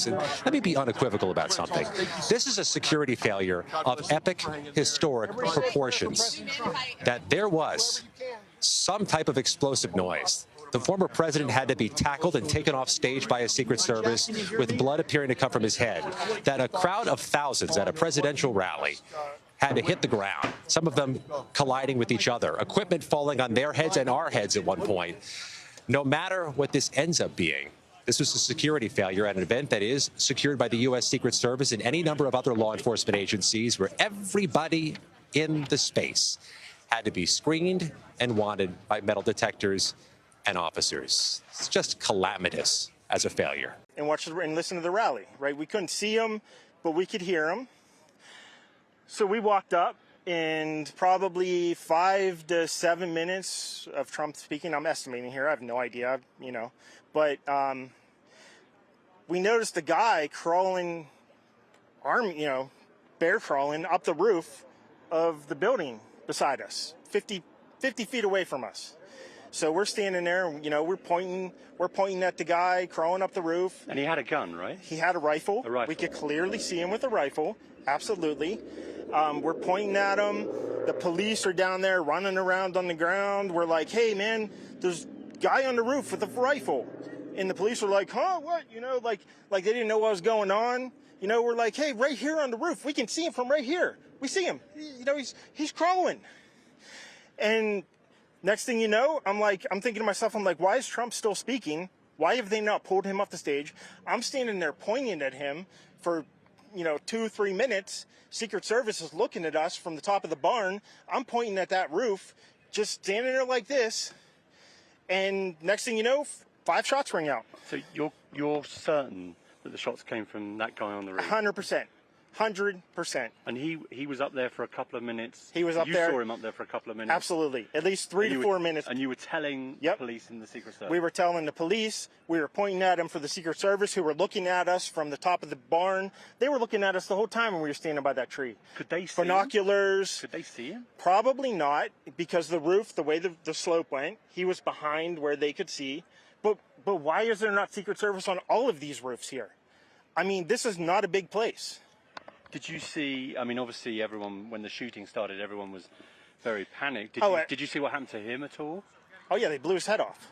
this. And let me be unequivocal about something. This is a security failure of epic, historic proportions. That there was some type of explosive noise. The former president had to be tackled and taken off stage by a Secret Service with blood appearing to come from his head. That a crowd of thousands at a presidential rally had to hit the ground, some of them colliding with each other, equipment falling on their heads and our heads at one point. No matter what this ends up being, this was a security failure at an event that is secured by the U.S. Secret Service and any number of other law enforcement agencies where everybody in the space had to be screened and wanted by metal detectors and officers. It's just calamitous as a failure. And watch and listen to the rally, right? We couldn't see them, but we could hear them. So we walked up, and probably 5 to 7 minutes of Trump speaking. I'm estimating here. I have no idea, you know. But we noticed a guy crawling, bear crawling up the roof of the building beside us, 50 feet away from us. So we're standing there, you know, we're pointing at the guy crawling up the roof. And he had a gun, right? He had a rifle. A rifle. We could clearly see him with a rifle. Absolutely. We're pointing at him. The police are down there running around on the ground. We're like, hey, man, there's a guy on the roof with a rifle. And the police were like, huh, what? You know, like they didn't know what was going on. You know, we're like, hey, right here on the roof. We can see him from right here. We see him. You know, he's crawling. And next thing you know, I'm thinking to myself, why is Trump still speaking? Why have they not pulled him off the stage? I'm standing there pointing at him for, 2-3 minutes. Secret Service is looking at us from the top of the barn. I'm pointing at that roof, just standing there like this. And next thing you know, 5 shots ring out. So you're certain that the shots came from that guy on the roof? 100%. 100%. And he was up there for a couple of minutes. He was up there. You saw him up there for a couple of minutes. Absolutely. At least 3 to 4 minutes. And you were telling the police and the Secret Service. We were telling the police. We were pointing at him for the Secret Service, who were looking at us from the top of the barn. They were looking at us the whole time when we were standing by that tree. Could they see binoculars? Could they see him? Probably not, because the roof, the way the slope went, he was behind where they could see. But why is there not Secret Service on all of these roofs here? I mean, this is not a big place. Did you see, I mean, obviously everyone, when the shooting started, everyone was very panicked. Did you see what happened to him at all? Oh, yeah, they blew his head off.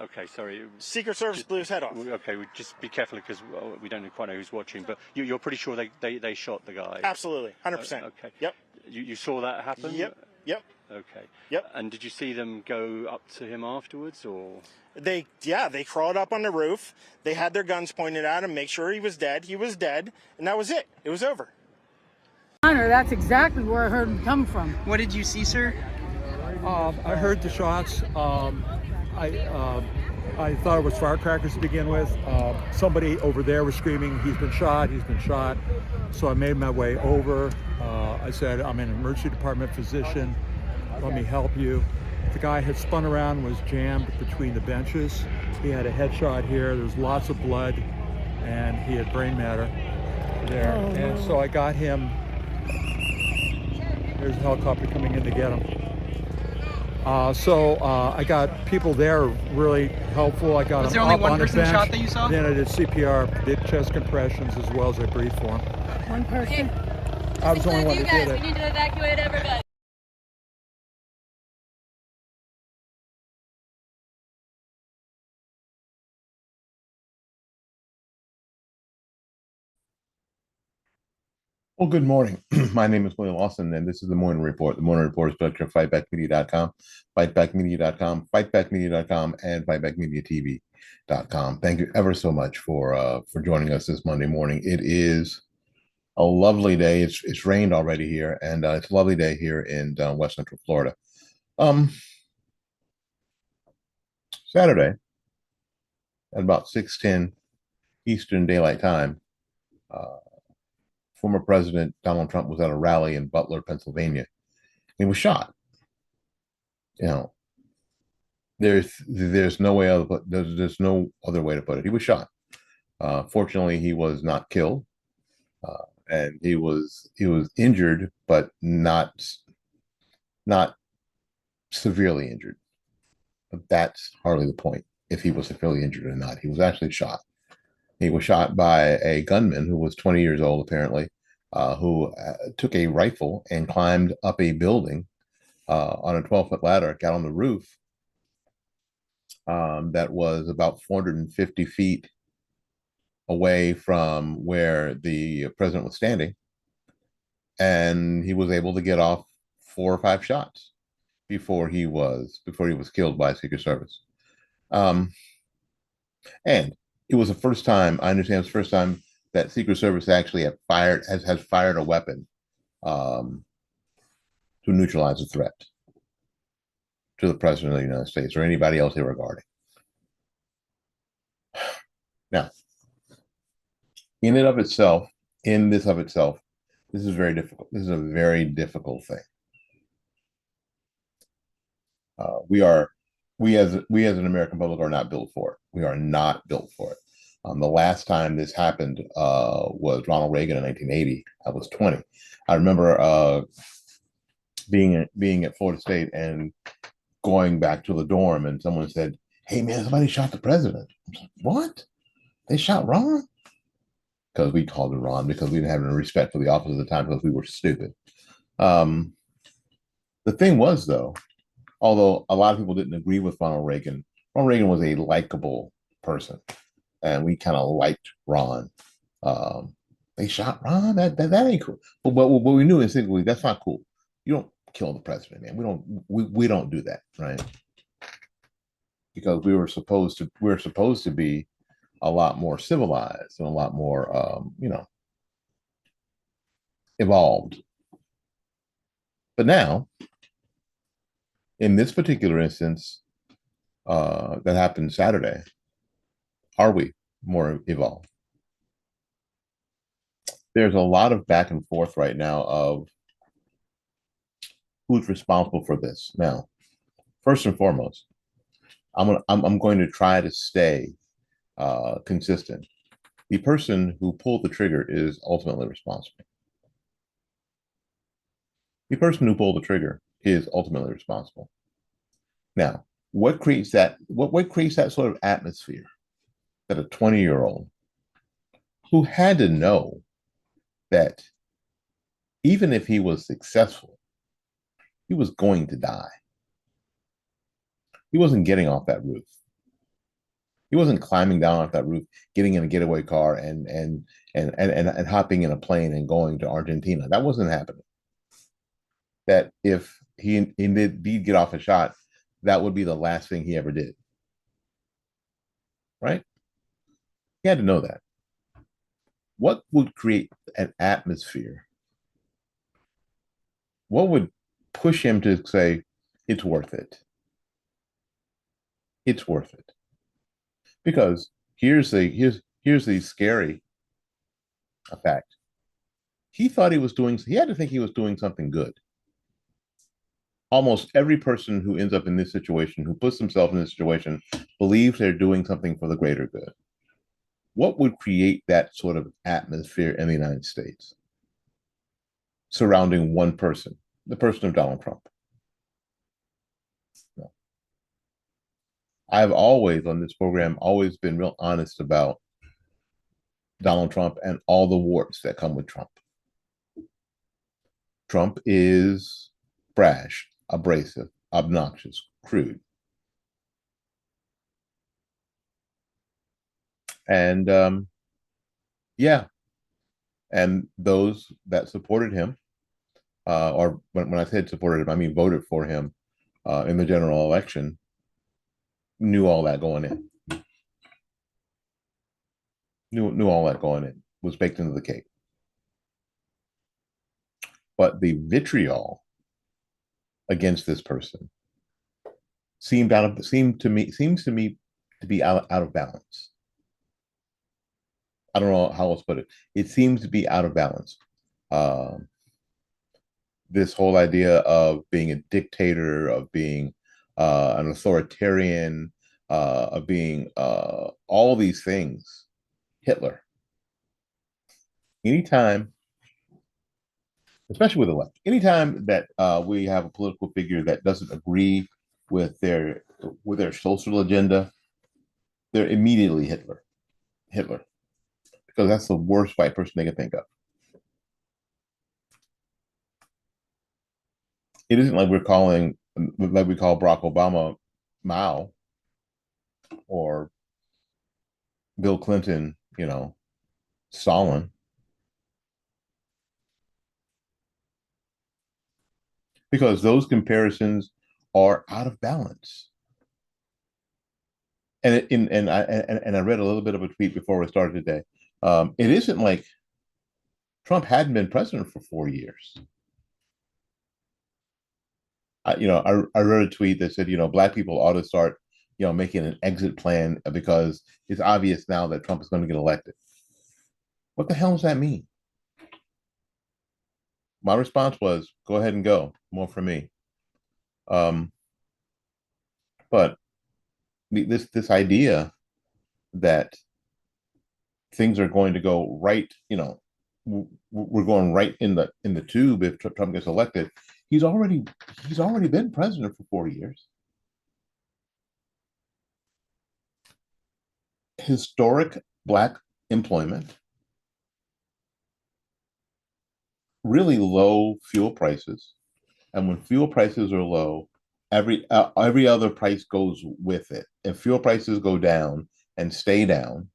Okay, sorry. Secret Service blew his head off. Okay, just be careful because we don't quite know who's watching, but you're pretty sure they shot the guy? Absolutely, 100%. Okay. Yep. You saw that happen? Yep. Okay. Yep. And did you see them go up to him afterwards, or? They crawled up on the roof. They had their guns pointed at him, make sure he was dead. He was dead, and that was it. It was over. That's exactly where I heard him come from. What did you see, sir? I heard the shots. I thought it was firecrackers to begin with. Somebody over there was screaming, he's been shot, he's been shot. So I made my way over. I said, I'm an emergency department physician. Let me help you. The guy had spun around and was jammed between the benches. He had a headshot here. There was lots of blood, and he had brain matter there. Oh, and so I got him. There's a helicopter coming in to get him. I got people there really helpful. I got Was him there only up one on the person bench. shot that you saw? Then I did CPR, did chest compressions as well as I breathed for him. One person? I was the only one who did it. We need to evacuate everybody. Well, good morning. My name is William Lawson, and this is the Morning Report. The Morning Report is production of fightbackmedia.com, fightbackmedia.com, fightbackmedia.com, and fightbackmediatv.com. Thank you ever so much for joining us this Monday morning. It is a lovely day. It's rained already here, and it's a lovely day here in West Central Florida. Saturday at about 6:10 Eastern Daylight Time, former President Donald Trump was at a rally in Butler, Pennsylvania. He was shot. You know, there's no way there's no other way to put it. He was shot. Fortunately, he was not killed, and he was injured, but not severely injured. But that's hardly the point. If he was severely injured or not, he was actually shot. He was shot by a gunman who was 20 years old, apparently, who took a rifle and climbed up a building on a 12-foot ladder, got on the roof that was about 450 feet away from where the president was standing. And he was able to get off 4 or 5 shots before he was killed by Secret Service. And it was the first time, I understand it's the first time that Secret Service actually has fired a weapon to neutralize a threat to the President of the United States or anybody else they were guarding. Now, in this of itself, this is very difficult. This is a very difficult thing. We as an American public are not built for it. We are not built for it. The last time this happened was Ronald Reagan in 1980. I was 20. I remember being at Florida State and going back to the dorm, and someone said, "Hey man, somebody shot the president." I was like, "What? They shot Ron?" Because we called him Ron because we didn't have any respect for the office at the time because we were stupid. The thing was, though, although a lot of people didn't agree with Ronald Reagan was a likable person, and we kind of liked Ron. They shot Ron. That ain't cool. But we knew instinctively that's not cool. You don't kill the president, man. We don't do that, right? Because we're supposed to be a lot more civilized and a lot more, evolved. But now, in this particular instance, that happened Saturday, are we more evolved? There's a lot of back and forth right now of who's responsible for this. Now, first and foremost, I'm going to try to stay consistent. The person who pulled the trigger is ultimately responsible. The person who pulled the trigger is ultimately responsible. Now, what creates that sort of atmosphere that a 20-year-old who had to know that even if he was successful, he was going to die. He wasn't getting off that roof. He wasn't climbing down off that roof, getting in a getaway car and hopping in a plane and going to Argentina. That wasn't happening. That if he did get off a shot, that would be the last thing he ever did. Right? He had to know that. What would create an atmosphere? What would push him to say, it's worth it? It's worth it. Because here's the scary fact. He had to think he was doing something good. Almost every person who ends up in this situation, who puts themselves in this situation, believes they're doing something for the greater good. What would create that sort of atmosphere in the United States surrounding one person, the person of Donald Trump? No. I've always, on this program, always been real honest about Donald Trump and all the warts that come with Trump. Trump is brash, abrasive, obnoxious, crude. And yeah, and those that supported him, or when I said supported him, I mean voted for him in the general election, knew all that going in. Knew all that going in, was baked into the cake. But the vitriol against this person seems to me to be out of balance. I don't know how else to put it. It seems to be out of balance. This whole idea of being a dictator, of being an authoritarian, of being all these things. Hitler. Anytime, especially with the left, anytime that we have a political figure that doesn't agree with their social agenda, they're immediately Hitler. because that's the worst white person they can think of. It isn't like we call Barack Obama Mao or Bill Clinton, Stalin. Because those comparisons are out of balance. And I read a little bit of a tweet before we started today. It isn't like Trump hadn't been president for 4 years. I read a tweet that said, Black people ought to start, making an exit plan because it's obvious now that Trump is going to get elected. What the hell does that mean? My response was, go ahead and go. More for me. But this idea that things are going to go right, we're going right in the tube if Trump gets elected. He's already been president for 4 years. Historic Black employment, really low fuel prices, and when fuel prices are low, every other price goes with it. If fuel prices go down and stay down,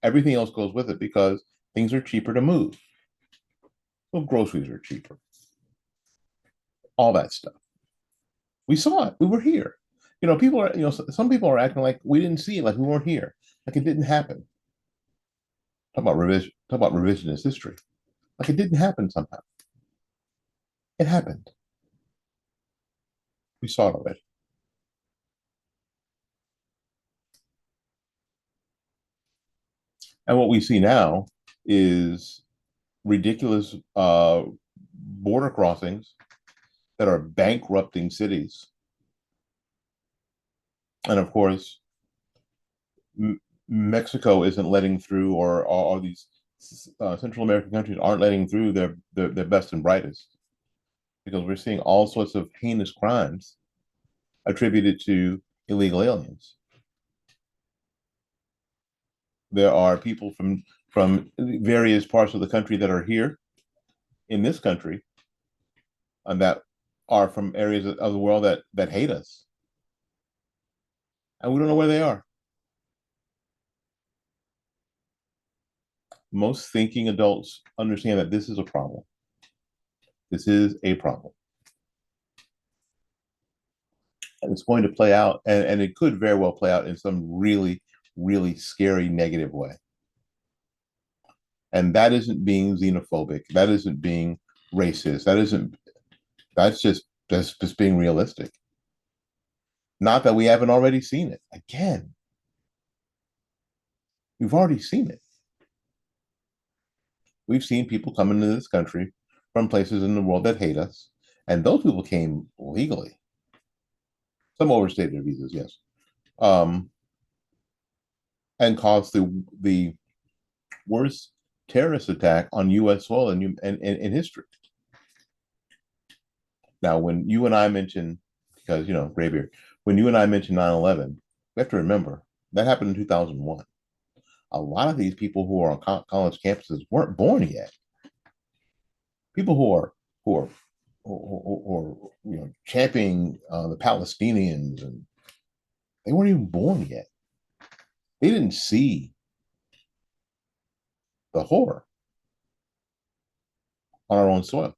everything else goes with it because things are cheaper to move. Well, groceries are cheaper. All that stuff. We saw it. We were here. People are, some people are acting like we didn't see it, like we weren't here, like it didn't happen. Talk about revisionist history. Like it didn't happen somehow. It happened. We saw it already. And what we see now is ridiculous border crossings that are bankrupting cities. And of course, Mexico isn't letting through, or all these Central American countries aren't letting through their best and brightest, because we're seeing all sorts of heinous crimes attributed to illegal aliens. There are people from various parts of the country that are here in this country and that are from areas of the world that hate us. And we don't know where they are. Most thinking adults understand that this is a problem. This is a problem. And it's going to play out, and it could very well play out in some really, really scary negative way. And that isn't being xenophobic. That isn't being racist. That's just being realistic. Not that we haven't already seen it. Again, we've already seen it. We've seen people come into this country from places in the world that hate us, and those people came legally. Some overstayed their visas, yes, and caused the worst terrorist attack on U.S. soil in history. Now, when you and I mention, because graybeard, when you and I mention 9/11, we have to remember that happened in 2001. A lot of these people who are on college campuses weren't born yet. People who are championing the Palestinians, and they weren't even born yet. They didn't see the horror on our own soil.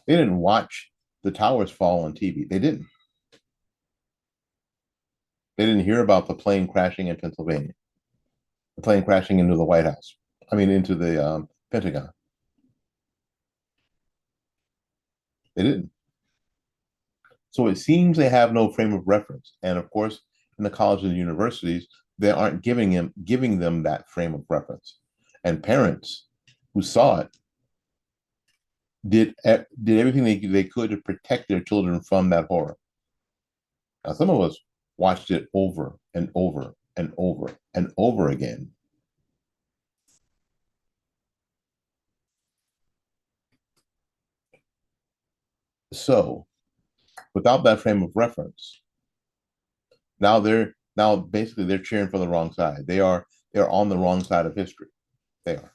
They didn't watch the towers fall on TV. They didn't. They didn't hear about the plane crashing in Pennsylvania, the plane crashing into the White House. Into the Pentagon. They didn't. So it seems they have no frame of reference. And of course, in the colleges and universities, they aren't giving them that frame of reference. And parents who saw it did everything they could to protect their children from that horror. Now, some of us watched it over and over and over and over again. So, without that frame of reference, now basically they're cheering for the wrong side. They are They're on the wrong side of history. They are.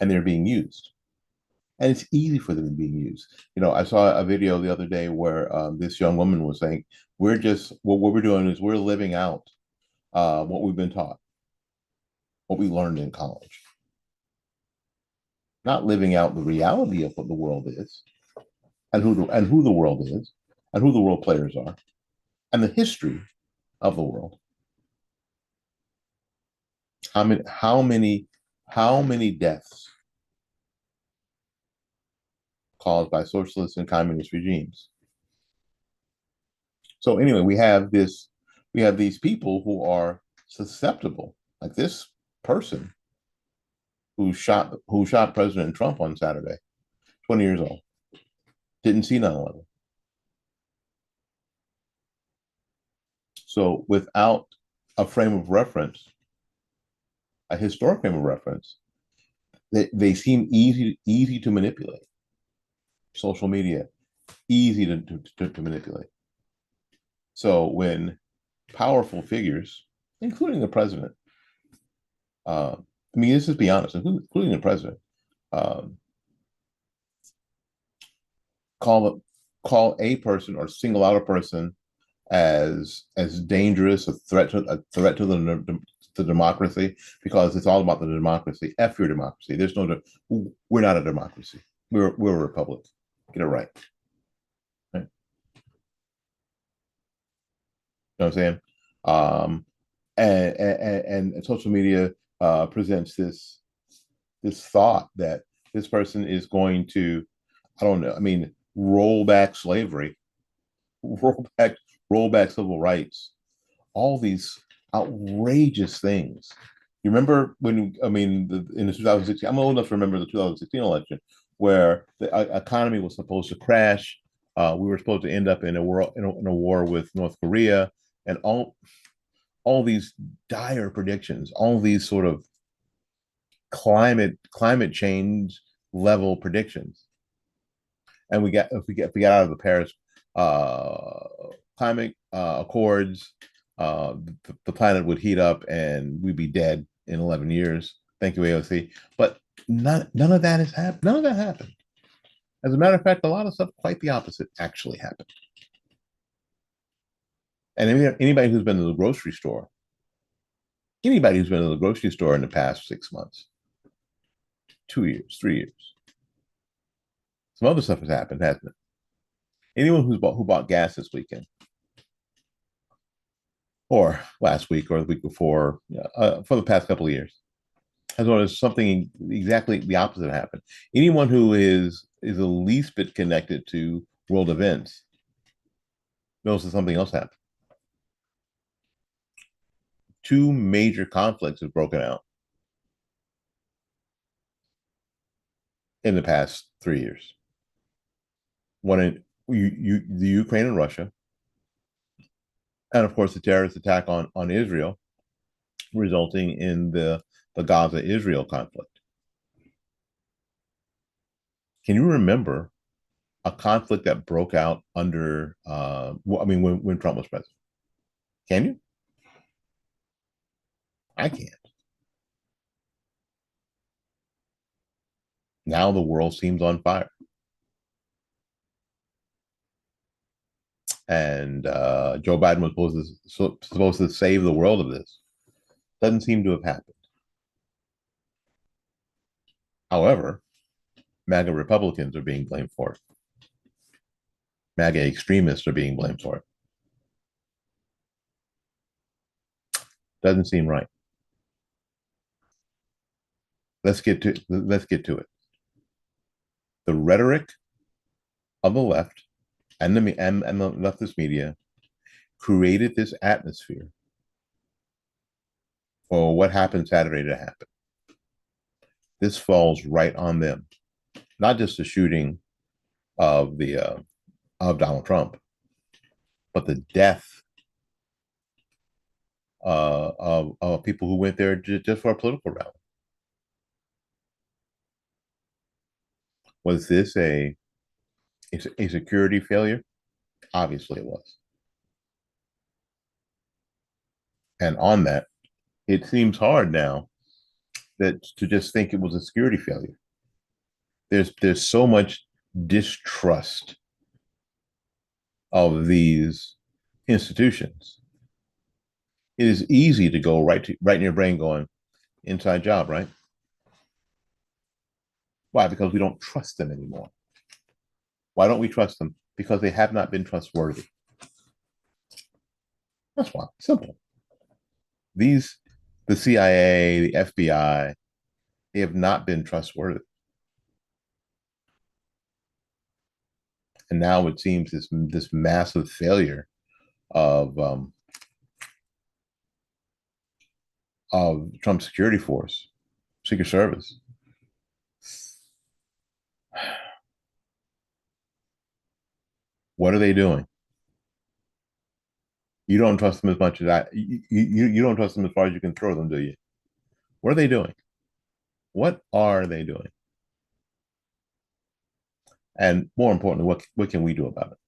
And they're being used. And it's easy for them to be used. I saw a video the other day where this young woman was saying, what we're doing is we're living out what we've been taught, what we learned in college. Not living out the reality of what the world is, and who the world is, and who the world players are, and the history of the world. How many deaths caused by socialist and communist regimes? So anyway, we have these people who are susceptible, like this person who shot President Trump on Saturday, 20 years old, didn't see 9/11. So without a frame of reference, a historic frame of reference, they seem easy to manipulate. Social media, easy to manipulate. So when powerful figures, including the president, let's just be honest, including the president, call a person or single out a person as dangerous, a threat to the democracy, because it's all about the democracy. F your democracy. We're not a democracy. We're a republic. Get it right. Right? You know what I'm saying? And social media presents this thought that this person is going to, I don't know, roll back slavery, roll back civil rights, all these outrageous things. You remember when, in the 2016, I'm old enough to remember the 2016 election, where the economy was supposed to crash. We were supposed to end up in a war with North Korea, and all these dire predictions, all these sort of climate change level predictions. And if we get out of the Paris climate accords, the planet would heat up and we'd be dead in 11 years. Thank you, AOC. But none of that has happened. None of that happened. As a matter of fact, a lot of stuff quite the opposite actually happened. And anybody who's been to the grocery store, in the past 6 months, 2 years, 3 years, some other stuff has happened, hasn't it? Anyone who bought gas this weekend, or last week, or the week before, for the past couple of years, has noticed something exactly the opposite happened. Anyone who is the least bit connected to world events knows that something else happened. 2 major conflicts have broken out in the past 3 years. One in the Ukraine and Russia, and of course the terrorist attack on Israel, resulting in the Gaza-Israel conflict. Can you remember a conflict that broke out under when Trump was president? Can you? I can't. Now the world seems on fire. And Joe Biden was supposed to save the world of this. Doesn't seem to have happened. However, MAGA Republicans are being blamed for it. MAGA extremists are being blamed for it. Doesn't seem right. Let's get to it. The rhetoric of the left and the leftist media created this atmosphere for what happened Saturday to happen. This falls right on them. Not just the shooting of Donald Trump, but the death of people who went there just for a political rally. Was this a security failure? Obviously it was. And on that, it seems hard now that to just think it was a security failure. There's so much distrust of these institutions. It is easy to go right in your brain going, inside job, right? Why? Because we don't trust them anymore. Why don't we trust them? Because they have not been trustworthy. That's why. Simple. The CIA, the FBI, they have not been trustworthy. And now it seems this massive failure of Trump's security force, Secret Service. What are they doing? You don't trust them as much as you don't trust them as far as you can throw them, do you? What are they doing? What are they doing? And more importantly, what can we do about it?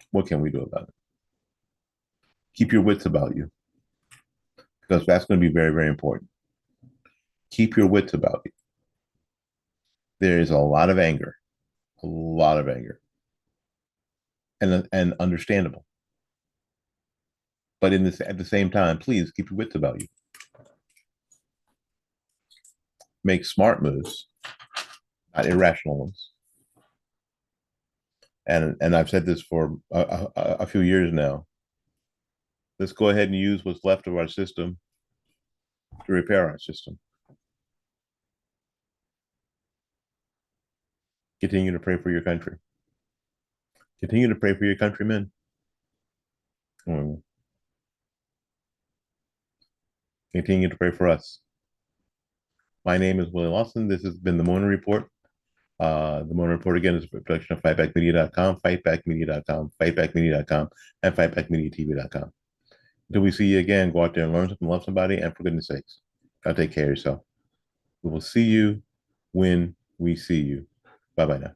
What can we do about it? Keep your wits about you, because that's going to be very, very important. Keep your wits about you. There is a lot of anger, and understandable. But at the same time, please keep your wits about you. Make smart moves, not irrational ones. And I've said this for a few years now. Let's go ahead and use what's left of our system to repair our system. Continue to pray for your country. Continue to pray for your countrymen. Continue to pray for us. My name is Willie Lawson. This has been the Morning Report. The Morning Report, again, is a production of fightbackmedia.com, fightbackmedia.com, fightbackmedia.com, and fightbackmediatv.com. Until we see you again, go out there and learn something, love somebody, and for goodness sakes, gotta take care of yourself. We will see you when we see you. Bye-bye now.